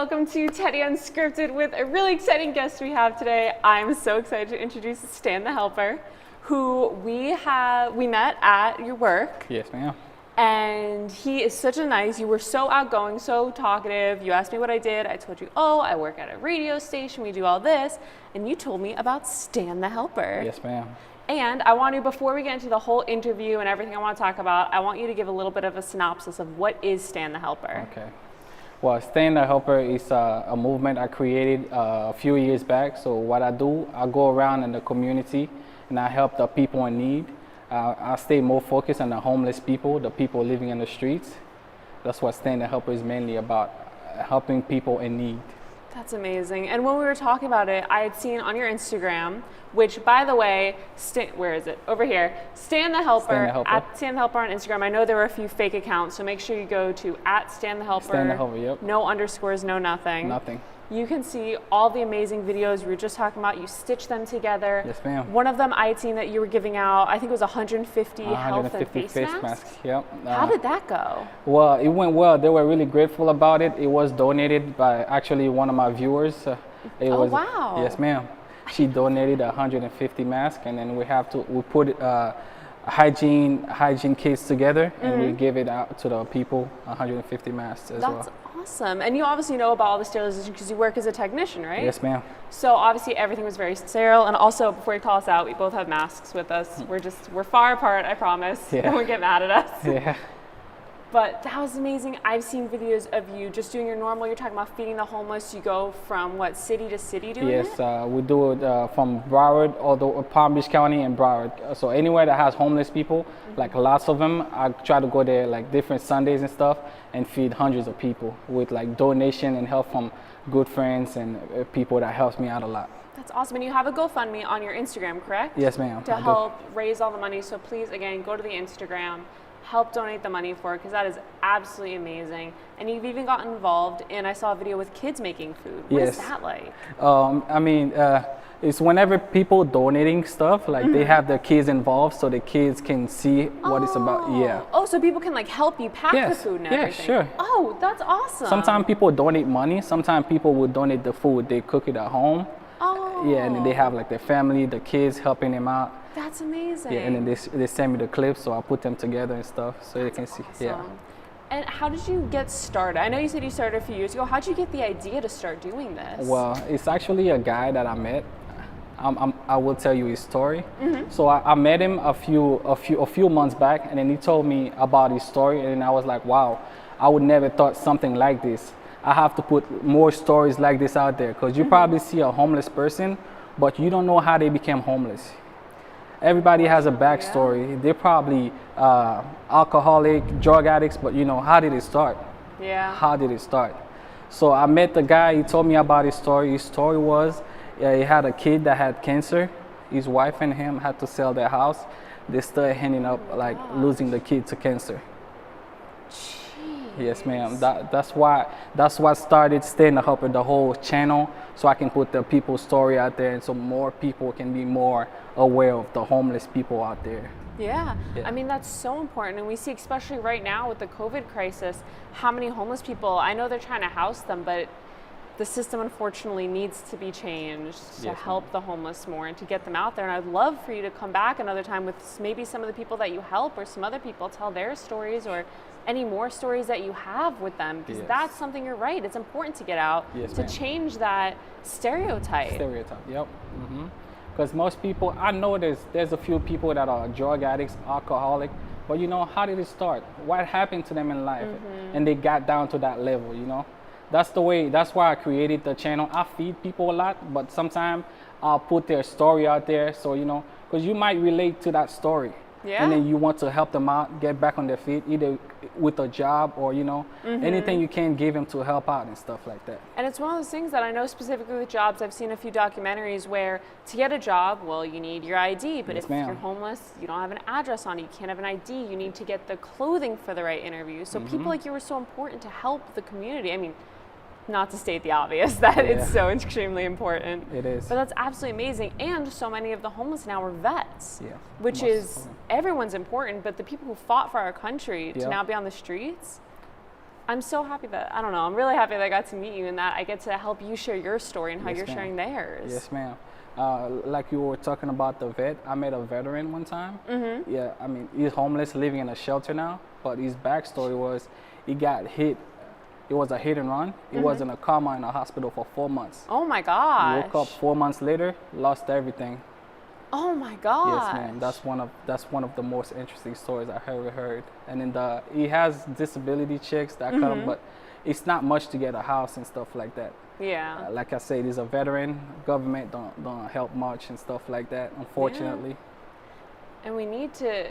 welcome to Teddy Unscripted with a really exciting guest we have today. I'm so excited to introduce Stan the Helper, who we met at your work. Yes, ma'am. And he is such a nice, you were so outgoing, so talkative. You asked me what I did. I told you, oh, I work at a radio station, we do all this. And you told me about Stan the Helper. Yes, ma'am. And I want to, before we get into the whole interview and everything I want to talk about, I want you to give a little bit of a synopsis of what is Stan the Helper. Okay. Well, Stan the Helper is a movement I created a few years back. So what I do, I go around in the community and I help the people in need. I stay more focused on the homeless people, the people living in the streets. That's what Stan the Helper is mainly about, helping people in need. That's amazing. And when we were talking about it, I had seen on your Instagram, which, by the way, where is it? Over here. Stan the Helper, at Stan the Helper on Instagram. I know there were a few fake accounts, so make sure you go to @Stan the Helper. Stan the Helper, yep. No underscores, no nothing. Nothing. You can see all the amazing videos we were just talking about. You stitch them together. Yes, ma'am. One of them I had seen that you were giving out, I think it was 150 health and face masks. Yep. How did that go? Well, it went well. They were really grateful about it. It was donated by actually one of my viewers. Wow. Yes, ma'am. She donated 150 masks, and then we put hygiene kits together, and we give it out to the people, 150 masks as well. That's awesome. And you obviously know about all the sterilization because you work as a technician, right? Yes, ma'am. So obviously everything was very sterile. And also, before you call us out, we both have masks with us. We're far apart, I promise. Yeah. Don't get mad at us. Yeah. But that was amazing. I've seen videos of you just doing your normal, you're talking about feeding the homeless. You go from what, city to city doing it? Yes, we do it from Broward, although Palm Beach County and Broward. So anywhere that has homeless people, like lots of them, I try to go there like different Sundays and stuff and feed hundreds of people with like donation and help from good friends and people that helps me out a lot. That's awesome. And you have a GoFundMe on your Instagram, correct? Yes, ma'am. To help raise all the money. So please, again, go to the Instagram. Help donate the money for it because that is absolutely amazing. And you've even gotten involved in, I saw a video with kids making food. What is that like? I mean, it's whenever people donating stuff, like they have their kids involved so the kids can see what it's about. Yeah. Oh, so people can like help you pack the food and everything. Yeah, sure. Oh, that's awesome. Sometimes people donate money. Sometimes people will donate the food. They cook it at home. Oh. Yeah, and then they have like their family, the kids helping them out. That's amazing. Yeah, and then they send me the clips, so I put them together and stuff, so they can see. Awesome. Yeah. And how did you get started? I know you said you started a few years ago. How did you get the idea to start doing this? Well, it's actually a guy that I met. I will tell you his story. So I met him a few months back, and then he told me about his story, and then I was like, wow, I would never thought something like this. I have to put more stories like this out there because you probably see a homeless person, but you don't know how they became homeless. Everybody has a backstory. Yeah. They're probably alcoholic, drug addicts, but you know, how did it start? Yeah. How did it start? So I met the guy, he told me about his story. His story was he had a kid that had cancer. His wife and him had to sell their house. They started ending up like losing the kid to cancer. Jeez. Yes, ma'am. That's what started Stan the Helper, the whole channel, so I can put the people's story out there and so more people can be more aware of the homeless people out there. Yeah. I mean, that's so important. And we see, especially right now with the COVID crisis, how many homeless people, I know they're trying to house them, but the system unfortunately needs to be changed to help the homeless more and to get them out there. And I'd love for you to come back another time with maybe some of the people that you help or some other people, tell their stories or any more stories that you have with them, because that's something, you're right, it's important to get out to change that stereotype. Yep. Because most people, I know there's a few people that are drug addicts, alcoholic, but you know, how did it start? What happened to them in life? And they got down to that level, you know? That's why I created the channel. I feed people a lot, but sometimes I'll put their story out there, so you know, because you might relate to that story. Yeah. And then you want to help them out, get back on their feet, either with a job or, you know, anything you can give them to help out and stuff like that. And it's one of those things that I know specifically with jobs, I've seen a few documentaries where to get a job, well, you need your ID, but if you're homeless, you don't have an address on you, can't have an ID, you need to get the clothing for the right interview. So people like you are so important to help the community. I mean, not to state the obvious that it's so extremely important. It is. But that's absolutely amazing. And so many of the homeless now are vets, which is, everyone's important, but the people who fought for our country to now be on the streets, I'm so happy that, I don't know, I'm really happy that I got to meet you and that I get to help you share your story and how Yes, you're ma'am. sharing theirs. Yes, ma'am. Like you were talking about the vet, I met a veteran one time. Yeah, I mean, he's homeless, living in a shelter now, but his backstory was he got hit. It was a hit and run. He was in a coma in a hospital for 4 months. Oh my He gosh. woke up 4 months later, lost everything. Oh my gosh. Yes, ma'am. That's one of the most interesting stories I ever heard. And then he has disability checks that come, but it's not much to get a house and stuff like that. Yeah. Like I said, he's a veteran. Government don't help much and stuff like that, unfortunately. And we need to,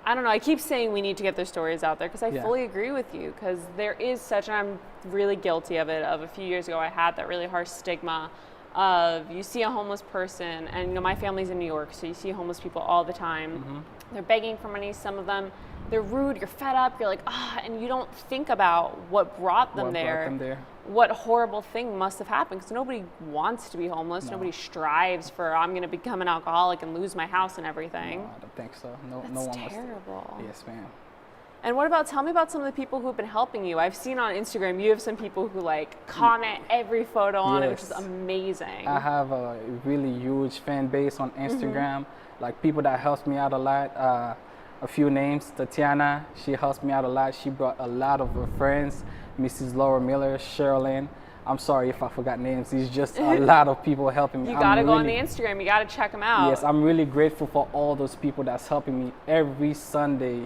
I don't know, I keep saying we need to get their stories out there because I Yeah. fully agree with you because there is such, and I'm really guilty of it, of a few years ago I had that really harsh stigma of you see a homeless person, and you know my family's in New York, so you see homeless people all the time. They're begging for money, some of them, they're rude, you're fed up, you're like, and you don't think about what brought them What there. brought them there? What horrible thing must have happened because nobody wants to be homeless. No. Nobody strives for I'm going to become an alcoholic and lose my house and everything. No, I don't think so. No That's one wants terrible. to. Yes, ma'am. And what about, tell me about some of the people who've been helping you. I've seen on Instagram you have some people who like comment every photo on it, which is Yes. amazing. I have a really huge fan base on Instagram, like people that helps me out a lot. A few names, Tatiana, she helps me out a lot. She brought a lot of her friends, Mrs. Laura Miller, Sherilyn. I'm sorry if I forgot names. It's just a lot of people helping me. You got to go on the Instagram. You got to check them out. Yes, I'm really grateful for all those people that's helping me every Sunday.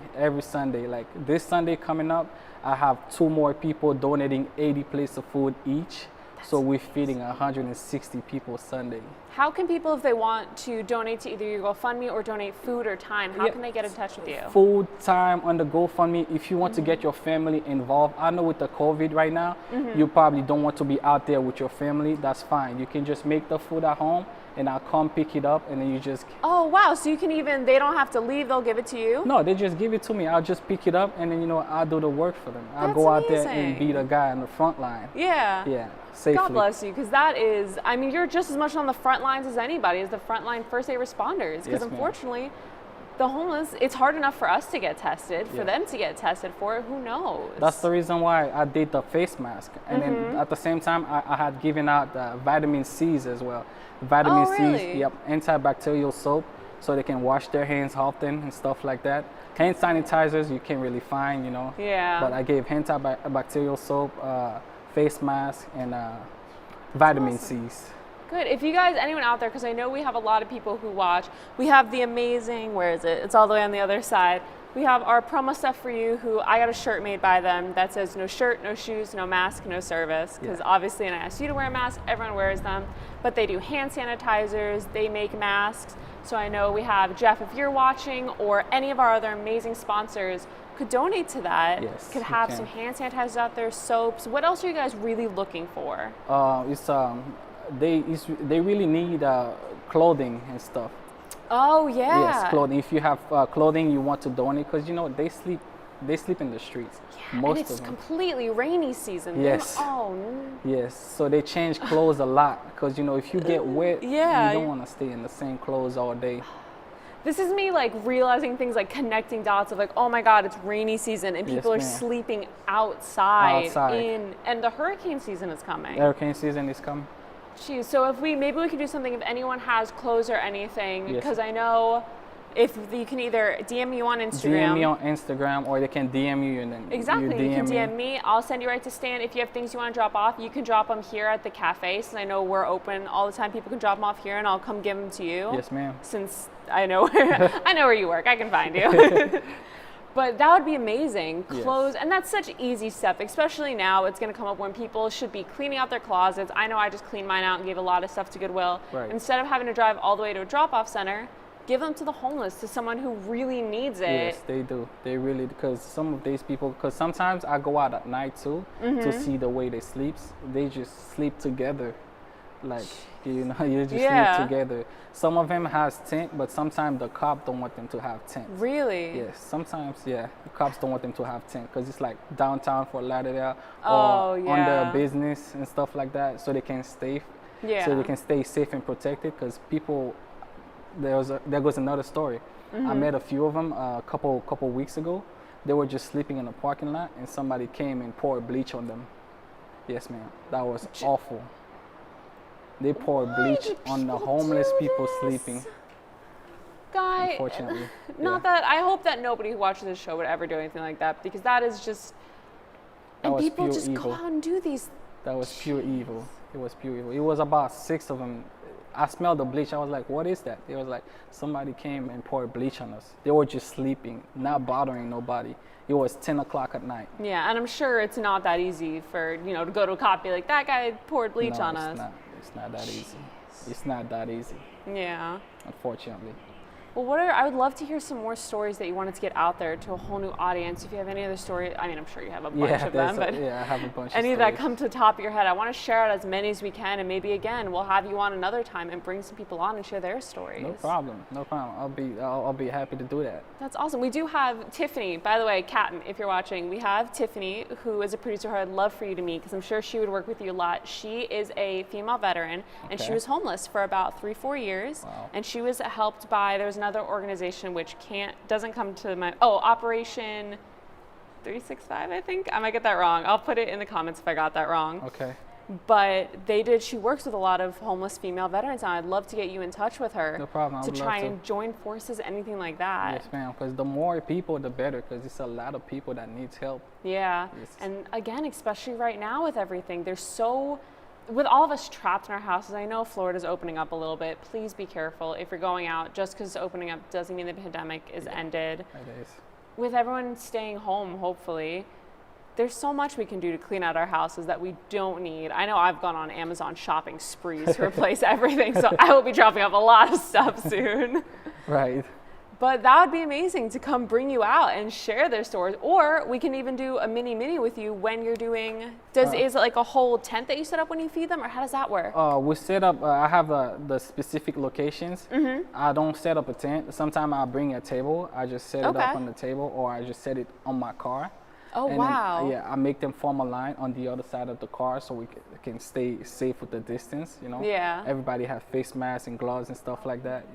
Like this Sunday coming up, I have 2 more people donating 80 plates of food each. So we're feeding 160 people Sunday. How can people, if they want to donate to either your GoFundMe or donate food or time, how Yeah. can they get in touch with you? Food, time on the GoFundMe. If you want to get your family involved, I know with the COVID right now, you probably don't want to be out there with your family. That's fine. You can just make the food at home and I'll come pick it up and then you just... Oh, wow. So you can even, they don't have to leave, they'll give it to you? No, they just give it to me. I'll just pick it up and then, I'll do the work for them. I'll That's go out there and amazing. be the guy on the front line. Yeah. Yeah, safely. God bless you, because that is, I mean, you're just as much on the front lines as anybody, as the frontline first aid responders. Because Yes, ma'am. unfortunately, the homeless, it's hard enough for us to get tested, for Yeah. them to get tested for it, who knows? That's the reason why I did the face mask. And then at the same time, I had given out vitamin C's as well. Vitamin Oh, C's, really? yep, antibacterial soap, so they can wash their hands often and stuff like that. Hand sanitizers you can't really find, Yeah. But I gave antibacterial soap, face mask, and vitamin C's. Good. If you guys, anyone out there, because I know we have a lot of people who watch, we have the amazing, where is it? It's all the way on the other side. We have our promo stuff for you, who I got a shirt made by them that says no shirt, no shoes, no mask, no service. Because Yeah. obviously, and I asked you to wear a mask, everyone wears them. But they do hand sanitizers, they make masks. So I know we have Jeff, if you're watching, or any of our other amazing sponsors could donate to that. Yes, could you have can. some hand sanitizers out there, soaps. What else are you guys really looking for? They really need clothing and stuff. Oh yeah. Yes, clothing. If you have clothing you want to donate, because they sleep in the streets. And Most it's of them. completely rainy season. Yes. Oh, Yes, so they change clothes a lot because if you get wet, Yeah. you don't want to stay in the same clothes all day. this is me like realizing things, like connecting dots of like, oh my God, it's rainy season and Yes, people are ma'am. sleeping outside. Outside. And the hurricane season is coming. Hurricane season is coming. Jeez, so if maybe we could do something if anyone has clothes or anything, Yes. because I know if you can either DM you on Instagram. DM me on Instagram, or they can DM you and then Exactly. you You can me. DM me. I'll send you right to Stan. If you have things you want to drop off, you can drop them here at the cafe. Since I know we're open all the time, people can drop them off here, and I'll come give them to you. Yes, ma'am. Since I know where you work, I can find you. But that would be amazing. Yes. Clothes, and that's such an easy step, especially now. It's going to come up when people should be cleaning out their closets. I know I just cleaned mine out and gave a lot of stuff to Goodwill. Right. Instead of having to drive all the way to a drop-off center, give them to the homeless, to someone who really needs it. Yes, they do. They really, because some of these people, because sometimes I go out at night too to see the way they sleep. They just sleep together. Like, you just Yeah. sleep together. Some of them has tent, but sometimes the cop don't want them to have tent. Really? Yes, sometimes, the cops don't want them to have tent because it's like downtown Fort Lauderdale Oh, or yeah. under business and stuff like that, so they can stay, Yeah. so they can stay safe and protected. Because people, there goes another story. I met a few of them a couple weeks ago. They were just sleeping in a parking lot, and somebody came and poured bleach on them. Yes, ma'am. That was awful. They poured bleach on the homeless people sleeping. Guy, Unfortunately, not that I hope that nobody who watches this show would ever do anything like that, because that is just, and was people pure just evil. go out and do these. That was pure evil. It was pure evil. It was about 6 of them. I smelled the bleach. I was like, what is that? It was like somebody came and poured bleach on us. They were just sleeping, not bothering nobody. It was 10 o'clock at night. Yeah, and I'm sure it's not that easy for, to go to a cop and be like, that guy poured bleach No, on it's us. not. It's not that easy. It's not that easy, Yeah. unfortunately. Well, I would love to hear some more stories that you wanted to get out there to a whole new audience. If you have any other stories, I mean, I'm sure you have a bunch of them, but I have a bunch any of that stories. come to the top of your head, I want to share out as many as we can, and maybe again we'll have you on another time and bring some people on and share their stories. No problem. No problem. I'll be happy to do that. That's awesome. We do have Tiffany, by the way, Catton, if you're watching. We have Tiffany, who is a producer who I'd love for you to meet because I'm sure she would work with you a lot. She is a female veteran, and she Okay. was homeless for about 3-4 years. Wow. And she was helped by, there's another organization which doesn't come to my, Operation 365, I think. I might get that wrong. I'll put it in the comments if I got that wrong. Okay. But she works with a lot of homeless female veterans, and I'd love to get you in touch with her. No problem. I To would try love and join forces, anything like that. Yes, ma'am. Because the more people, the better. Because it's a lot of people that needs help. Yeah. Yes. And again, especially right now with everything, with all of us trapped in our houses, I know Florida's opening up a little bit. Please be careful if you're going out. Just because it's opening up doesn't mean the pandemic is ended. It is. With everyone staying home, hopefully, there's so much we can do to clean out our houses that we don't need. I know I've gone on Amazon shopping sprees to replace everything, so I will be dropping off a lot of stuff soon. Right. But that would be amazing to come bring you out and share their stories. Or we can even do a mini with you when you're doing, is it like a whole tent that you set up when you feed them, or how does that work? We set up, I have the specific locations. Mm-hmm. I don't set up a tent. Sometimes I bring a table. I just set it Okay. up on the table, or I just set it on my car. Oh, And wow. Then, I make them form a line on the other side of the car so we can stay safe with the distance, Yeah. Everybody have face masks and gloves and stuff like that,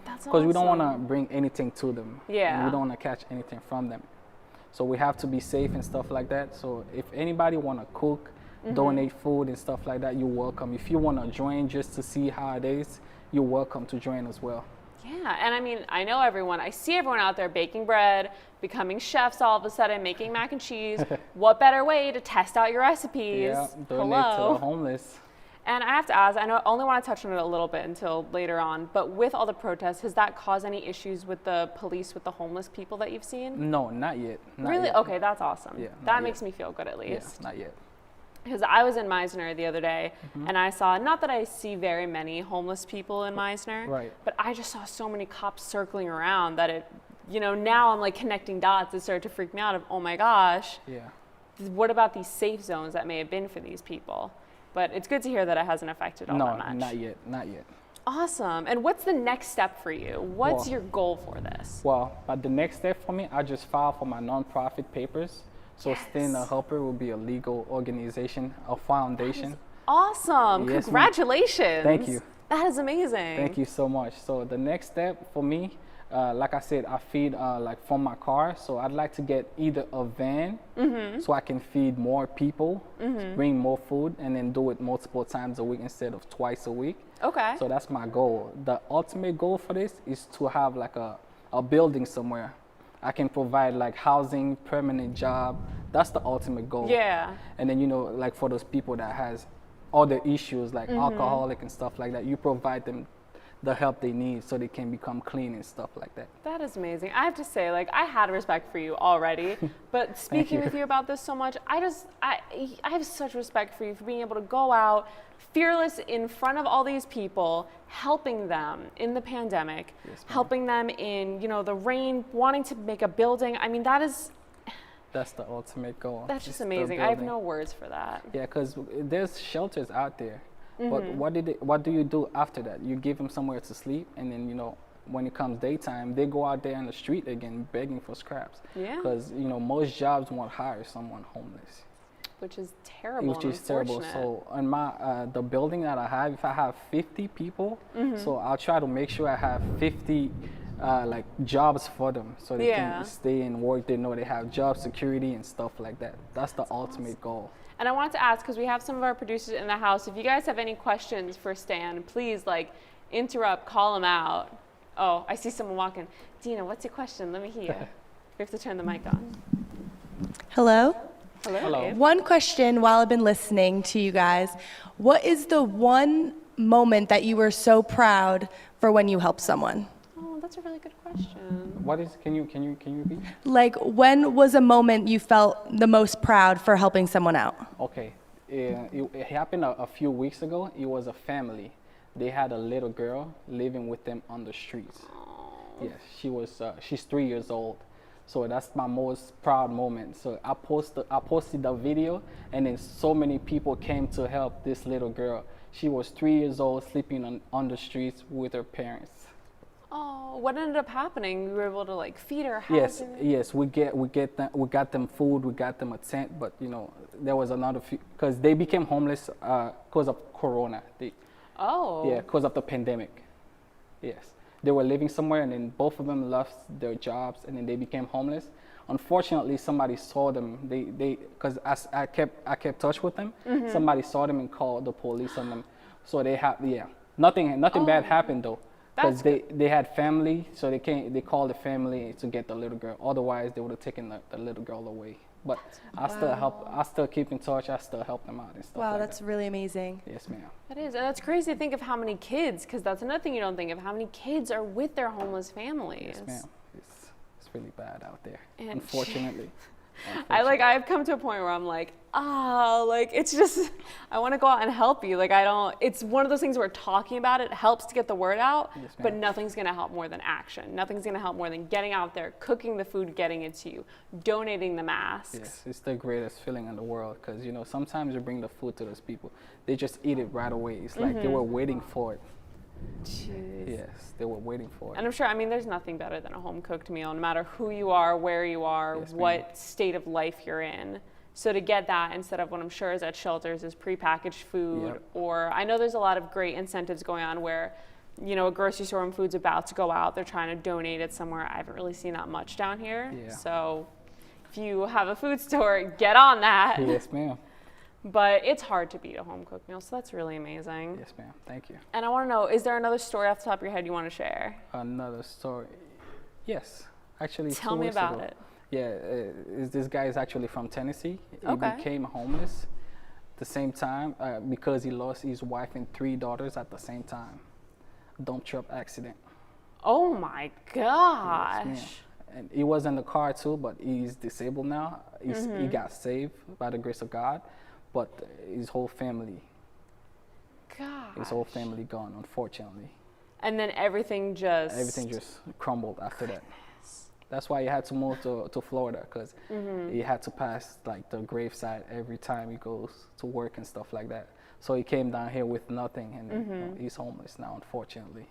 That's Because we don't want awesome. to bring anything to them. Yeah. And we don't want to catch anything from them. So we have to be safe and stuff like that. So if anybody want to cook, Mm-hmm. donate food and stuff like that, you're welcome. If you want to join just to see how it is, you're welcome to join as well. Yeah, and I mean, I see everyone out there baking bread, becoming chefs all of a sudden, making mac and cheese. What better way to test out your recipes? Yeah, donate to the homeless. And I have to ask, I only want to touch on it a little bit until later on, but with all the protests, has that caused any issues with the police, with the homeless people that you've seen? No, not yet. Not Really? yet. Okay, that's awesome. Yeah, that not makes yet. me feel good at Yeah, least. not yet. Because I was in Meisner the other day, Mm-hmm. and I saw, not that I see very many homeless people in Meisner, Right. but I just saw so many cops circling around that it, now I'm like connecting dots. It started to freak me out of, oh my gosh, Yeah. what about these safe zones that may have been for these people? But it's good to hear that it hasn't affected all No, that much. not yet. Not yet. Awesome. And what's the next step for you? What's Well- your goal for this? Well, but the next step for me, I just filed for my nonprofit papers. So Stand a Yes. Helper will be a legal organization, a foundation. Awesome. Yes, ma'am. Congratulations. Thank you. That is amazing. Thank you so much. So the next step for me, like I said, I feed like from my car. So I'd like to get either a van so I can feed more people, bring more food, and then do it multiple times a week instead of twice a week. Okay. So that's my goal. The ultimate goal for this is to have like a building somewhere. I can provide like housing, permanent job. That's the ultimate goal. Yeah. And then, like for those people that has other issues like alcoholic and stuff like that, you provide them the help they need so they can become clean and stuff like that. That is amazing. I have to say, like, I had respect for you already, but speaking you. with you about this so much, I have such respect for you for being able to go out fearless in front of all these people, helping them in the pandemic, Yes, ma'am. helping them in, the rain, wanting to make a building. I mean, that's the ultimate goal. just It's the amazing. I have building. no words for that. Yeah, because there's shelters out there. But Mm-hmm. what do you do after that? You give them somewhere to sleep, and then when it comes daytime, they go out there in the street again begging for scraps. Yeah. Because most jobs won't hire someone homeless, Which is terrible. which and is terrible. unfortunate. So on my the building that I have, if I have 50 people, Mm-hmm. so I'll try to make sure I have 50 like jobs for them, so they Yeah. can stay and work. They know they have job security and stuff like that. That's the ultimate goal. And I wanted to ask, because we have some of our producers in the house, if you guys have any questions for Stan, please like interrupt, call him out. Oh, I see someone walking. Dina, what's your question? Let me hear. We have to turn the mic on. Hello. Hello. Hello. Abe. One question while I've been listening to you guys. What is the one moment that you were so proud for when you helped someone? Oh, that's a really good question. What is? Can you repeat? Like, when was a moment you felt the most proud for helping someone out? Okay, it happened a few weeks ago. It was a family. They had a little girl living with them on the streets. Yes, she's 3 years old. So that's my most proud moment. So I posted the video, and then so many people came to help this little girl. She was 3 years old, sleeping on the streets with her parents. Oh, what ended up happening? You were able to like feed her. Yes, yes, we got them food, we got them a tent, but you know there was another few because they became homeless because of Corona. Oh. Yeah, because of the pandemic. Yes, they were living somewhere, and then both of them lost their jobs, and then they became homeless. Unfortunately, somebody saw them. Because I kept touch with them. Mm-hmm. Somebody saw them and called the police on them. So they have nothing bad happened though. Because That's they had family, so they called the family to get the little girl. Otherwise, they would have taken the little girl away. But I still keep in touch. I still help them out and stuff. Wow, like that's that. really amazing. Yes, ma'am. That is, and that's crazy to think of how many kids, because that's another thing you don't think of, how many kids are with their homeless families. Yes, ma'am. It's really bad out there, And unfortunately. I've come to a point where I'm like, it's just, I want to go out and help you. It's one of those things where talking about it helps to get the word out, Yes, but ma'am. nothing's going to help more than action. Nothing's going to help more than getting out there, cooking the food, getting it to you, donating the masks. Yes, it's the greatest feeling in the world because you know sometimes you bring the food to those people, they just eat it right away. It's like they were waiting for it. Jeez. Yes, they were waiting for it. And I'm sure, there's nothing better than a home cooked meal, no matter who you are, where you are, Yes, ma'am. what state of life you're in. So to get that instead of what I'm sure is at shelters is prepackaged food, Yep. or I know there's a lot of great incentives going on where, a grocery store when food's about to go out, they're trying to donate it somewhere. I haven't really seen that much down here. Yeah. So if you have a food store, get on that. Yes, ma'am. But it's hard to beat a home cooked meal, so that's really amazing. Yes, ma'am. Thank you. And I want to know, is there another story off the top of your head you want to share? Another story. Yes, actually. Tell 2 me weeks about ago. it. Yeah, this guy is actually from Tennessee. He Okay. became homeless the same time because he lost his wife and 3 daughters at the same time. Dump truck accident. Oh my gosh. Yes, ma'am. And he was in the car too, but he's disabled now. He got saved by the grace of God, but his whole family gone, unfortunately. And then everything just crumbled after that. That's why he had to move to Florida because he had to pass like the graveside every time he goes to work and stuff like that. So he came down here with nothing, and you know, he's homeless now, unfortunately.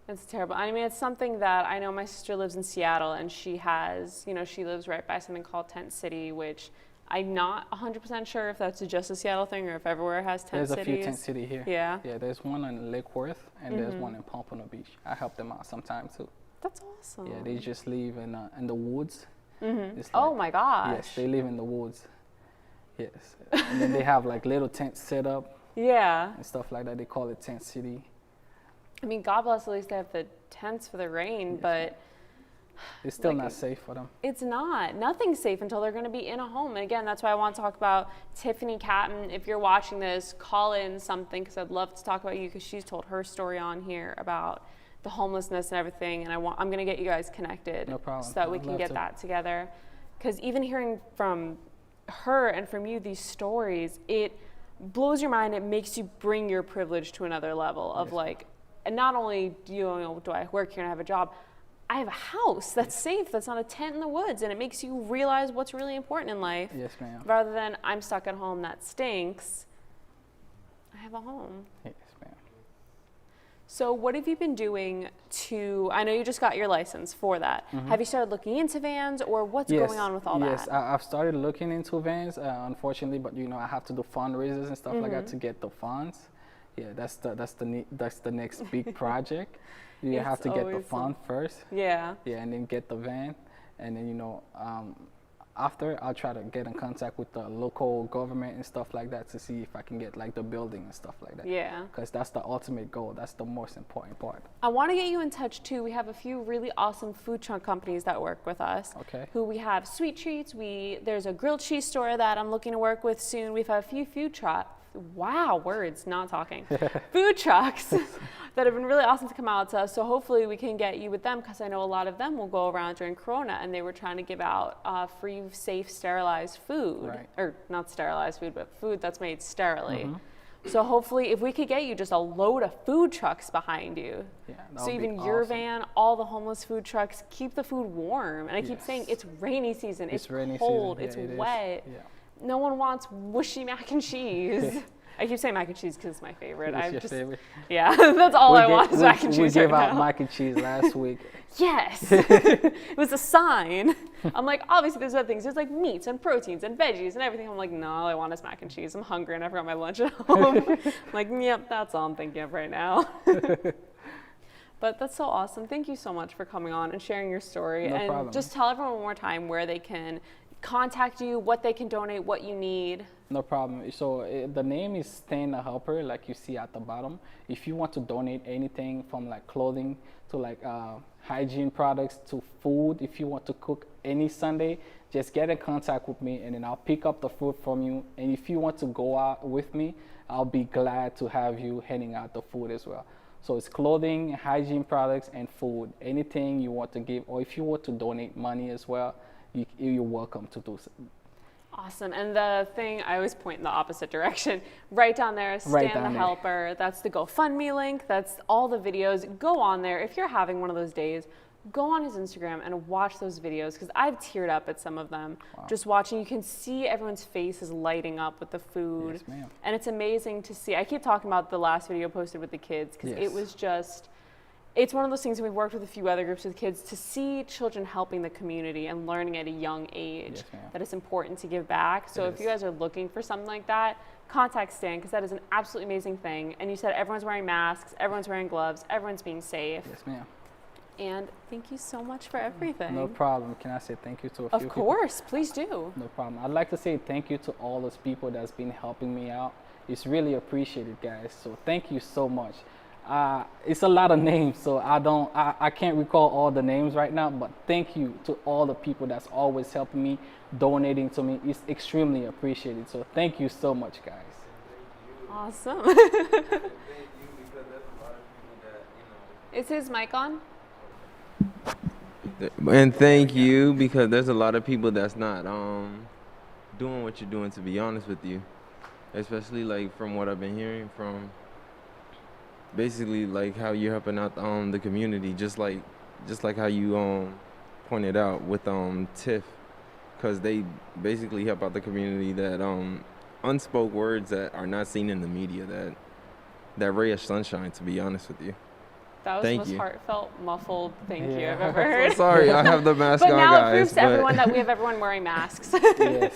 It's terrible. It's something that I know my sister lives in Seattle, and she has, she lives right by something called Tent City, which I'm not 100% sure if that's just a Seattle thing or if everywhere has tent cities. There's a few tent city here. Yeah. Yeah, there's one in Lake Worth, and there's one in Pompano Beach. I help them out sometimes too. That's awesome. Yeah, they just live in the woods. It's Oh like- my gosh. Yes, they live in the woods. Yes, and then they have like little tents set up Yeah. and stuff like that. They call it Tent City. God bless, at least they have the tents for the rain, but It's still Like not safe for them. it's not. Nothing's safe until they're going to be in a home. And again, that's why I want to talk about Tiffany Catton. If you're watching this, call in something because I'd love to talk about you because she's told her story on here about the homelessness and everything. And I'm going to get you guys connected No problem. so that we I'd can love get to. that together. Because even hearing from her and from you these stories, it blows your mind. It makes you bring your privilege to another level of Yes. like, and not only do I work here and have a job, I have a house that's safe, that's not a tent in the woods, and it makes you realize what's really important in life. Yes, ma'am. Rather than I'm stuck at home, that stinks. I have a home. Yes, ma'am. So what have you been doing I know you just got your license for that. Have you started looking into vans or what's going on with all yes, that? I've started looking into vans, unfortunately, but I have to do fundraisers and stuff like that to get the funds. Yeah, that's the next big project. You have It's to get the always fund first. Yeah. Yeah, and then get the van, and then after I'll try to get in contact with the local government and stuff like that to see if I can get like the building and stuff like that. Yeah. Because that's the ultimate goal. That's the most important part. I want to get you in touch too. We have a few really awesome food truck companies that work with us. Okay. Who we have Sweet Treats. There's a grilled cheese store that I'm looking to work with soon. We've had a few food trucks. Wow, words, not talking. Food trucks that have been really awesome to come out to us. So hopefully we can get you with them, because I know a lot of them will go around during Corona, and they were trying to give out free, safe, sterilized food. Right. Or not sterilized food, but food that's made sterilely. So hopefully if we could get you just a load of food trucks behind you. Yeah, that So would be even your awesome. van, all the homeless food trucks, keep the food warm. And I keep saying it's rainy season, it's rainy cold, season. Yeah, it's it is. wet. Yeah. No one wants whooshy mac and cheese. I keep saying mac and cheese because it's my favorite. It's I've your just, favorite? yeah, that's all I want is mac and cheese. We gave right out now. mac and cheese last week. Yes, it was a sign. I'm like, obviously there's other things. There's like meats and proteins and veggies and everything. I'm like, no, all I want is mac and cheese. I'm hungry and I forgot my lunch at home. I'm like, yep, that's all I'm thinking of right now. But that's so awesome. Thank you so much for coming on and sharing your story. No and problem. just tell everyone one more time where they can contact you, what they can donate, what you need. No problem. So the name is Stan the Helper, like you see at the bottom. If you want to donate anything from like clothing to like hygiene products to food, if you want to cook any Sunday, just get in contact with me and then I'll pick up the food from you. And if you want to go out with me, I'll be glad to have you handing out the food as well. So it's clothing, hygiene products, and food. Anything you want to give, or if you want to donate money as well, you're welcome to do so. Awesome. And the thing, I always point in the opposite direction. Right down there, Right Stan down the there. Helper. That's the GoFundMe link. That's all the videos. Go on there. If you're having one of those days, go on his Instagram and watch those videos, because I've teared up at some of them. Just watching, you can see everyone's face is lighting up with the food. Yes, ma'am. And it's amazing to see. I keep talking about the last video posted with the kids, because Yes. it was just, it's one of those things, we've worked with a few other groups with kids, to see children helping the community and learning at a young age Yes, ma'am. that it's important to give back. So It if is. you guys are looking for something like that, contact Stan, because that is an absolutely amazing thing. And you said everyone's wearing masks, everyone's wearing gloves, everyone's being safe. Yes, ma'am. And thank you so much for everything. No problem. Can I say thank you to a few Of people? course, please do. No problem. I'd like to say thank you to all those people that's been helping me out. It's really appreciated, guys. So thank you so much. It's a lot of names, so I can't recall all the names right now, but thank you to all the people that's always helping me, donating to me. It's extremely appreciated. So thank you so much, guys. Awesome. Thank you, because there's a lot of people that, Is his mic on? And thank you, because there's a lot of people that's not doing what you're doing, to be honest with you. Especially like from what I've been hearing from basically like how you're helping out the community, just like how you pointed out with TIFF, because they basically help out the community that unspoke words that are not seen in the media, that ray of sunshine, to be honest with you. That was Thank the most you. heartfelt, muffled thank you Yeah. I've ever heard. Sorry, I have the mask But on, now it guys. proves to everyone that we have everyone wearing masks. Yes. There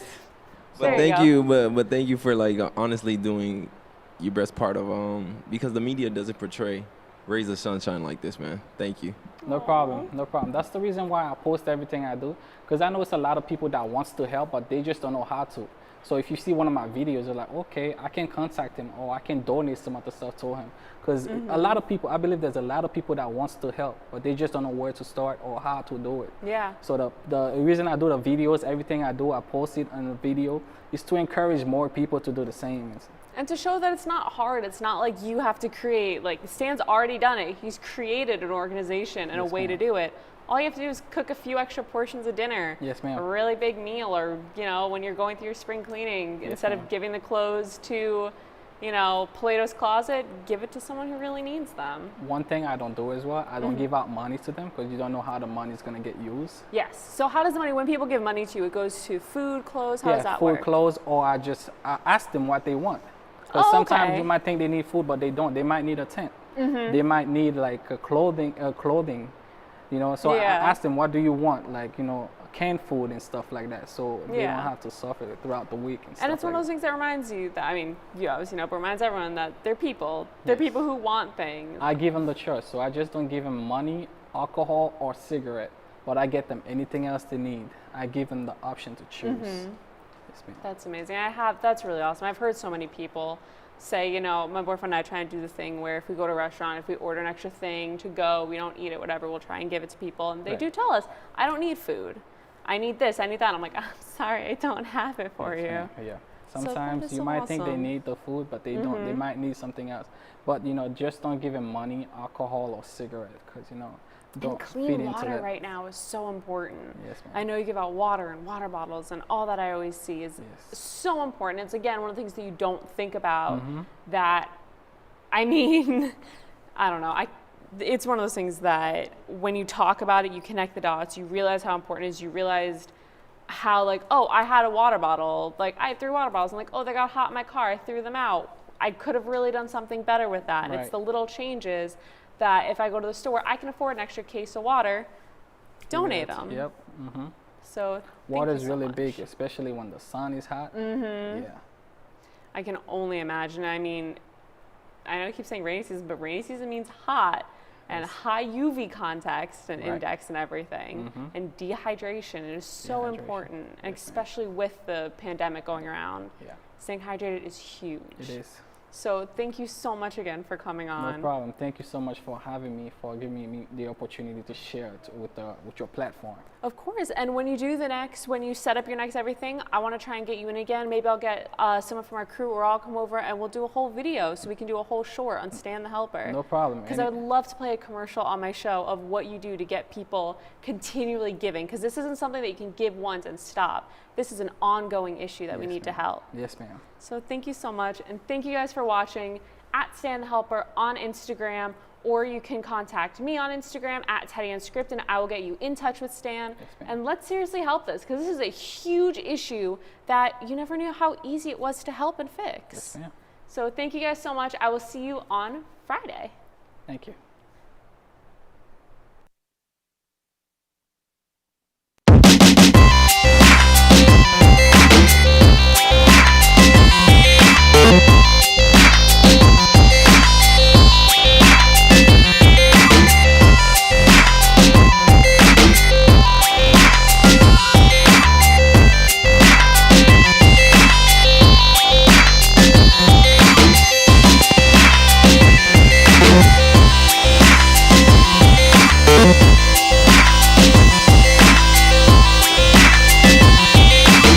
But you thank go. you, but thank you for like honestly doing your best part of because the media doesn't portray rays of sunshine like this, man. Thank you. No problem, no problem. That's the reason why I post everything I do, because I know it's a lot of people that wants to help, but they just don't know how to. So if you see one of my videos, you're like, okay, I can contact him or I can donate some other stuff to him. Because a lot of people, I believe there's a lot of people that wants to help, but they just don't know where to start or how to do it. Yeah. So the reason I do the videos, everything I do, I post it on a video, is to encourage more people to do the same. And to show that it's not hard. It's not like you have to create, like Stan's already done it. He's created an organization and a Yes, way to ma'am. do it. All you have to do is cook a few extra portions of dinner. Yes, ma'am. A really big meal, or, you know, when you're going through your spring cleaning, Yes, instead ma'am. of giving the clothes to, you know, Plato's Closet, give it to someone who really needs them. One thing I don't do as well, I don't give out money to them, because you don't know how the money is going to get used. Yes. So how does the money, when people give money to you, it goes to food, clothes, how does that food, work? clothes, or I ask them what they want. Because Oh, sometimes okay. you might think they need food, but they don't. They might need a tent. They might need like clothing. You know, so Yeah. I ask them, what do you want? Like, you know, canned food and stuff like that, so they Yeah. don't have to suffer throughout the week and stuff. And it's one like of those things that reminds you that, I mean, you obviously know, but reminds everyone that they're people. They're Yes. people who want things. I give them the choice, so I just don't give them money, alcohol, or cigarette, but I get them anything else they need. I give them the option to choose. Yes, ma'am. That's amazing. That's really awesome. I've heard so many people say, you know, my boyfriend and I try and do the thing where if we go to a restaurant, if we order an extra thing to go, we don't eat it, whatever, we'll try and give it to people. And they Right. do tell us, I don't need food. I need this, I need that. I'm like, I'm sorry, I don't have it for Yes, you. ma'am. Yeah. that Sometimes is you so might think they awesome. need the food, but they don't. They might need something else. But you know, just don't give them money, alcohol, or cigarette, because you know, And don't feed clean into water that. right now is so important. Yes, ma'am. I know you give out water and water bottles, and all that I always see is Yes. so important. It's again one of the things that you don't think about. Mm-hmm. That, I mean, I don't know. It's one of those things that when you talk about it, you connect the dots. You realize how important it is. You realized how like, oh, I had a water bottle. Like I had 3 water bottles. I'm like, oh, they got hot in my car. I threw them out. I could have really done something better with that. And it's Right. the little changes that if I go to the store, I can afford an extra case of water. Donate Yes. them. Yep. Mm-hmm. So Water thank is you so really much. big, especially when the sun is hot. Mm-hmm. Yeah. I can only imagine. I mean, I know I keep saying rainy season, but rainy season means hot and high UV context and Right. index and everything, and dehydration. It is so Dehydration. important, and Yes, ma'am. especially with the pandemic going around. Yeah. Staying hydrated is huge. It is. So thank you so much again for coming No on. problem. Thank you so much for having me, for giving me the opportunity to share it with your platform. Of course. And when you when you set up your next everything, I want to try and get you in again. Maybe I'll get someone from our crew or I'll come over and we'll do a whole video so we can do a whole short on Stan the Helper. No problem. Because I would love to play a commercial on my show of what you do to get people continually giving. Because this isn't something that you can give once and stop. This is an ongoing issue that we Yes, need to ma'am. help. Yes, ma'am. So thank you so much. And thank you guys for watching at Stan the Helper on Instagram. Or you can contact me on Instagram at Teddy Unscript and I will get you in touch with Stan. Yes, ma'am. And let's seriously help this because this is a huge issue that you never knew how easy it was to help and fix. Yes, ma'am. So thank you guys so much. I will see you on Friday. Thank you.